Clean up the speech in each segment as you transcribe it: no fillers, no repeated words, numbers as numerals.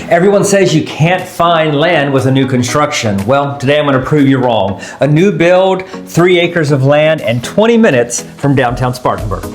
Everyone says you can't find land with a new construction. Well, today I'm going to prove you wrong. A new build, 3 acres of land, and 20 minutes from downtown Spartanburg.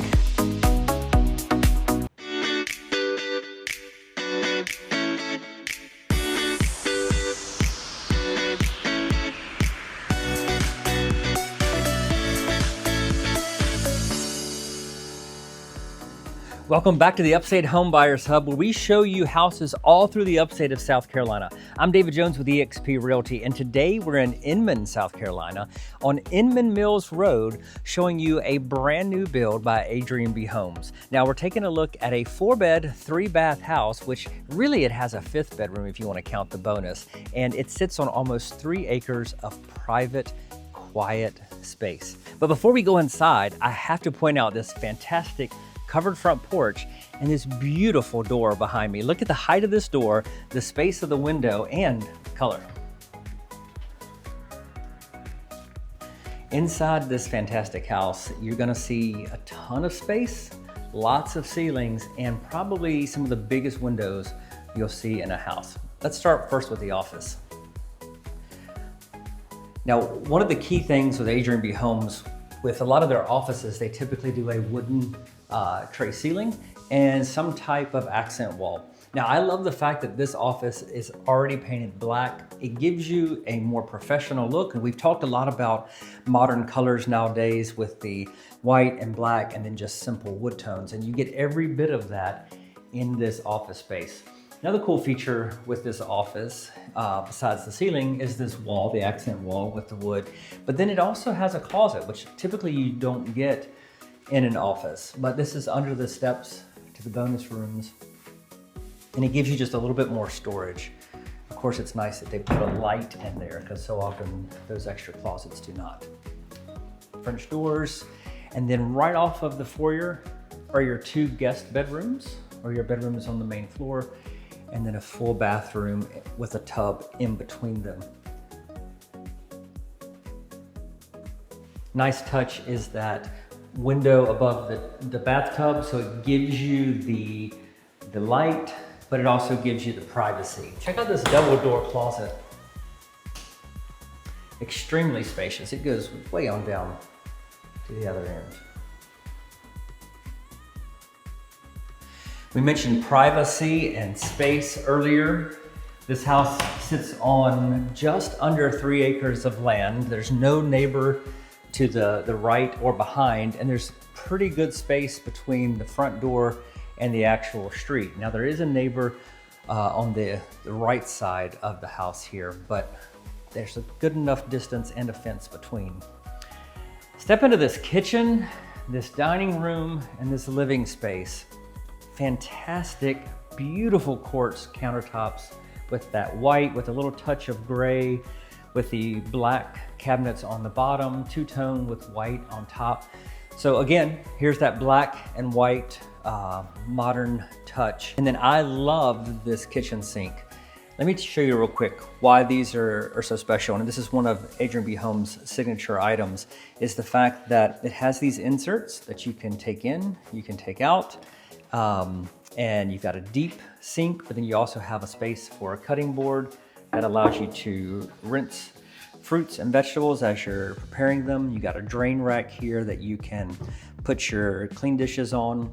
Welcome back to the Upstate Home Buyers Hub, where we show you houses all through the upstate of South Carolina. I'm David Jones with eXp Realty, and today we're in Inman, South Carolina, on Inman Mills Road, showing you a brand new build by Adrian B Homes. Now we're taking a look at a 4-bed, 3-bath house, which really it has a 5th bedroom if you want to count the bonus, and it sits on almost 3 acres of private, quiet space. But before we go inside, I have to point out this fantastic covered front porch and this beautiful door behind me. Look at the height of this door, the space of the window, and color. Inside this fantastic house, you're gonna see a ton of space, lots of ceilings, and probably some of the biggest windows you'll see in a house. Let's start first with the office. Now, one of the key things with Adrian B Homes, with a lot of their offices, they typically do a wooden tray ceiling and some type of accent wall. Now, I love the fact that this office is already painted black. It gives you a more professional look, and we've talked a lot about modern colors nowadays with the white and black and then just simple wood tones, and you get every bit of that in this office space. Another cool feature with this office, besides the ceiling, is this wall, the accent wall with the wood. But then it also has a closet, which typically you don't get in an office. But this is under the steps to the bonus rooms, and it gives you just a little bit more storage. Of course, it's nice that they put a light in there, because so often those extra closets do not. French doors, and then right off of the foyer are your 2 guest bedrooms, or your bedrooms on the main floor, and then a full bathroom with a tub in between them. Nice touch is that window above the bathtub, so it gives you the light, but it also gives you the privacy. Check out this double door closet. Extremely spacious. It goes way on down to the other end. We mentioned privacy and space earlier. This house sits on just under 3 acres of land. There's no neighbor to the right or behind, and there's pretty good space between the front door and the actual street. Now, there is a neighbor on the right side of the house here, but there's a good enough distance and a fence between. Step into this kitchen, this dining room, and this living space. Fantastic, beautiful quartz countertops with that white, with a little touch of gray, with the black cabinets on the bottom, 2-tone with white on top. So again, here's that black and white modern touch. And then I love this kitchen sink. Let me show you real quick why these are so special. And this is one of Adrian B Homes' signature items, is the fact that it has these inserts that you can take in, you can take out. And you've got a deep sink, but then you also have a space for a cutting board that allows you to rinse fruits and vegetables as you're preparing them. You got a drain rack here that you can put your clean dishes on.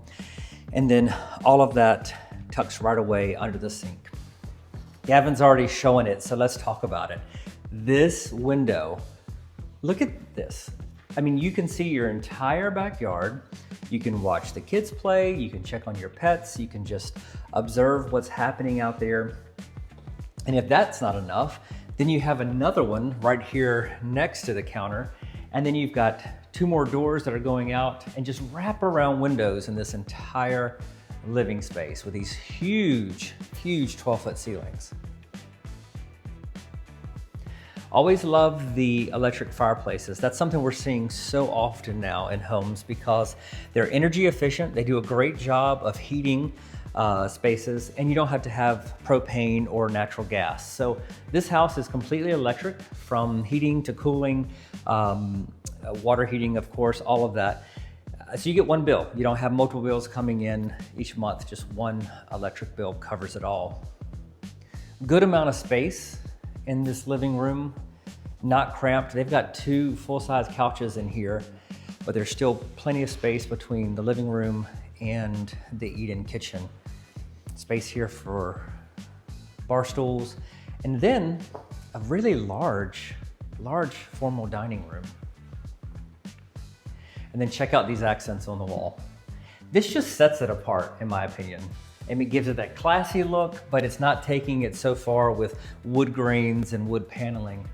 And then all of that tucks right away under the sink. Gavin's already showing it, so let's talk about it. This window, look at this. I mean, you can see your entire backyard. You can watch the kids play, you can check on your pets, you can just observe what's happening out there. And if that's not enough, then you have another one right here next to the counter. And then you've got 2 more doors that are going out, and just wrap around windows in this entire living space with these huge, huge 12-foot ceilings. Always love the electric fireplaces. That's something we're seeing so often now in homes because they're energy efficient. They do a great job of heating spaces, and you don't have to have propane or natural gas. So this house is completely electric, from heating to cooling, water heating, of course, all of that. So you get one bill. You don't have multiple bills coming in each month. Just one electric bill covers it all. Good amount of space in this living room, not cramped. They've got 2 full-size couches in here, but there's still plenty of space between the living room and the eat-in kitchen. Space here for bar stools, and then a really large formal dining room. And then check out these accents on the wall. This just sets it apart, in my opinion. And it gives it that classy look, but it's not taking it so far with wood grains and wood paneling.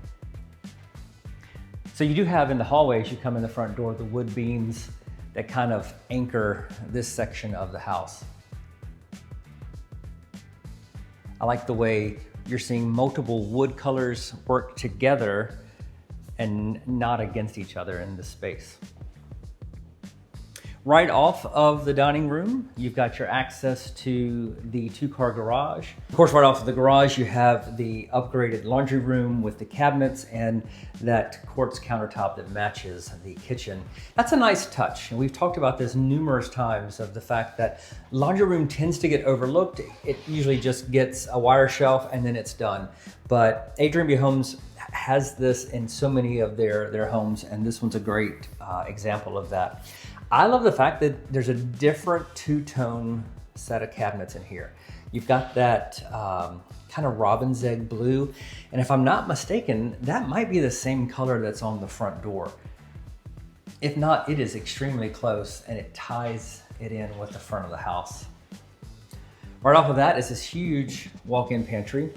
So you do have in the hallways, you come in the front door, the wood beams that kind of anchor this section of the house. I like the way you're seeing multiple wood colors work together and not against each other in this space. Right off of the dining room, you've got your access to the 2-car garage. Of course, right off of the garage, you have the upgraded laundry room with the cabinets and that quartz countertop that matches the kitchen. That's a nice touch. And we've talked about this numerous times of the fact that laundry room tends to get overlooked. It usually just gets a wire shelf and then it's done. But Adrian B Homes has this in so many of their homes, and this one's a great example of that. I love the fact that there's a different 2-tone set of cabinets in here. You've got that kind of robin's egg blue, and if I'm not mistaken, that might be the same color that's on the front door. If not, it is extremely close, and it ties it in with the front of the house. Right off of that is this huge walk-in pantry.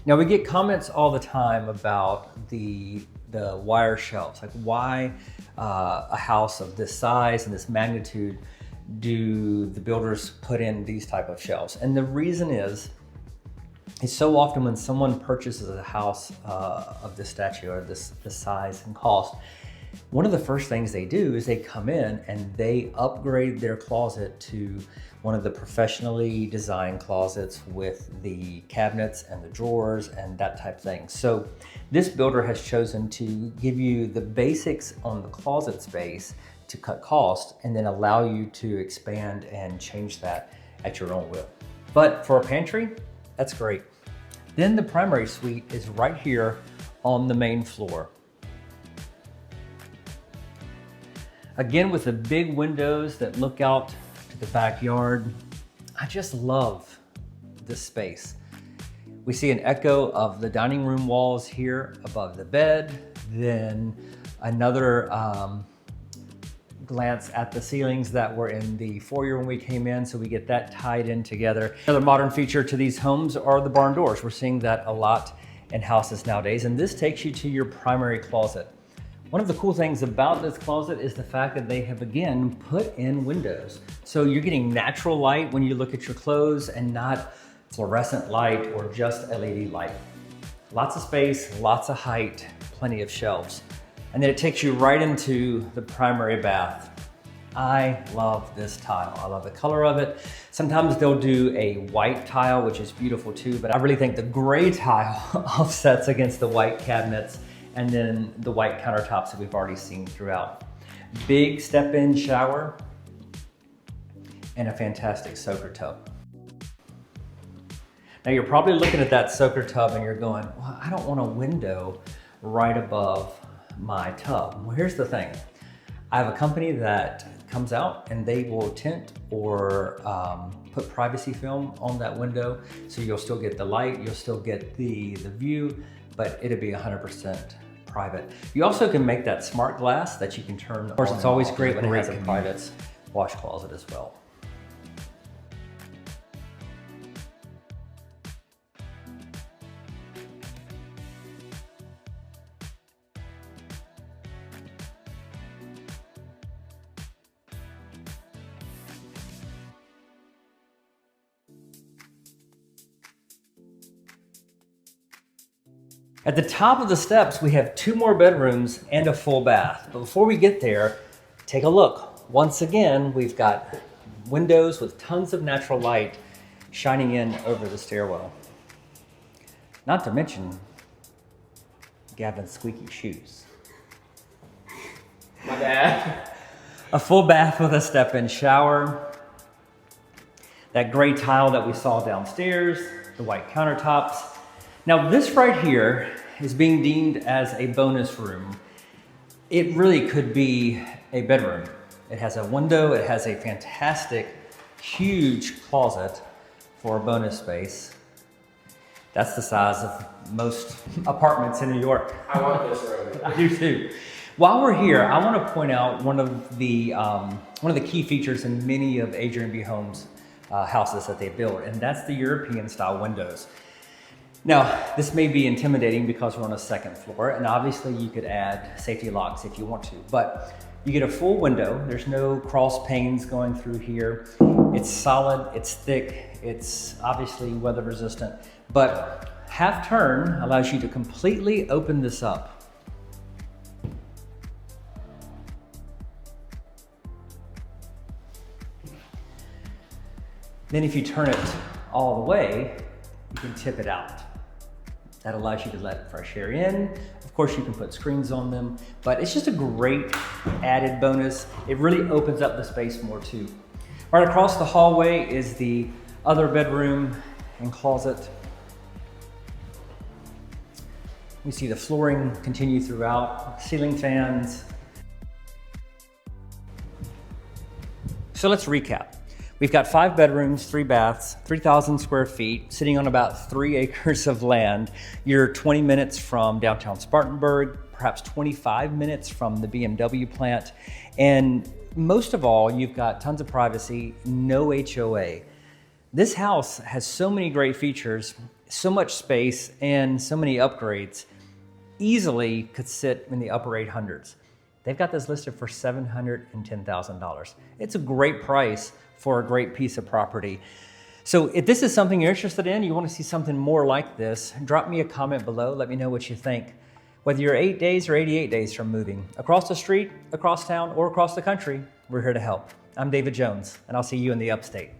Now we get comments all the time about the wire shelves, like why a house of this size and this magnitude do the builders put in these type of shelves? And the reason is so often when someone purchases a house of this stature or this size and cost, one of the first things they do is they come in and they upgrade their closet to one of the professionally designed closets with the cabinets and the drawers and that type of thing. So this builder has chosen to give you the basics on the closet space to cut cost and then allow you to expand and change that at your own will. But for a pantry, that's great. Then the primary suite is right here on the main floor. Again, with the big windows that look out to the backyard. I just love this space. We see an echo of the dining room walls here above the bed, then another glance at the ceilings that were in the foyer when we came in, so we get that tied in together. Another modern feature to these homes are the barn doors. We're seeing that a lot in houses nowadays, and this takes you to your primary closet. One of the cool things about this closet is the fact that they have, again, put in windows. So you're getting natural light when you look at your clothes and not fluorescent light or just LED light. Lots of space, lots of height, plenty of shelves. And then it takes you right into the primary bath. I love this tile. I love the color of it. Sometimes they'll do a white tile, which is beautiful too, but I really think the gray tile offsets against the white cabinets and then the white countertops that we've already seen throughout. Big step-in shower and a fantastic soaker tub. Now you're probably looking at that soaker tub and you're going, well, I don't want a window right above my tub. Well, here's the thing. I have a company that comes out and they will tint or put privacy film on that window. So you'll still get the light, you'll still get the view, but it'll be 100% private. You also can make that smart glass that you can turn on. Of course, it's always great when it has a private wash closet as well. At the top of the steps, we have 2 more bedrooms and a full bath. But before we get there, take a look. Once again, we've got windows with tons of natural light shining in over the stairwell. Not to mention Gavin's squeaky shoes. My bad. A full bath with a step-in shower. That gray tile that we saw downstairs. the white countertops. Now this right here is being deemed as a bonus room. It really could be a bedroom. It has a window, it has a fantastic, huge closet for a bonus space. That's the size of most apartments in New York. I want this room. I do too. While we're here, I want to point out one of the key features in many of Adrian B Homes houses that they build, and that's the European style windows. Now, this may be intimidating because we're on a second floor, and obviously you could add safety locks if you want to, but you get a full window. There's no cross panes going through here. It's solid, it's thick, it's obviously weather resistant, but half turn allows you to completely open this up. Then if you turn it all the way, you can tip it out. That allows you to let fresh air in. Of course, you can put screens on them, but it's just a great added bonus. It really opens up the space more too. Right across the hallway is the other bedroom and closet. We see the flooring continue throughout, ceiling fans. So let's recap. We've got 5 bedrooms, 3 baths, 3,000 square feet, sitting on about 3 acres of land. You're 20 minutes from downtown Spartanburg, perhaps 25 minutes from the BMW plant. And most of all, you've got tons of privacy, no HOA. This house has so many great features, so much space, and so many upgrades. Easily could sit in the upper 800s. They've got this listed for $710,000. It's a great price for a great piece of property. So if this is something you're interested in, you want to see something more like this, drop me a comment below, let me know what you think. Whether you're 8 days or 88 days from moving, across the street, across town, or across the country, we're here to help. I'm David Jones, and I'll see you in the Upstate.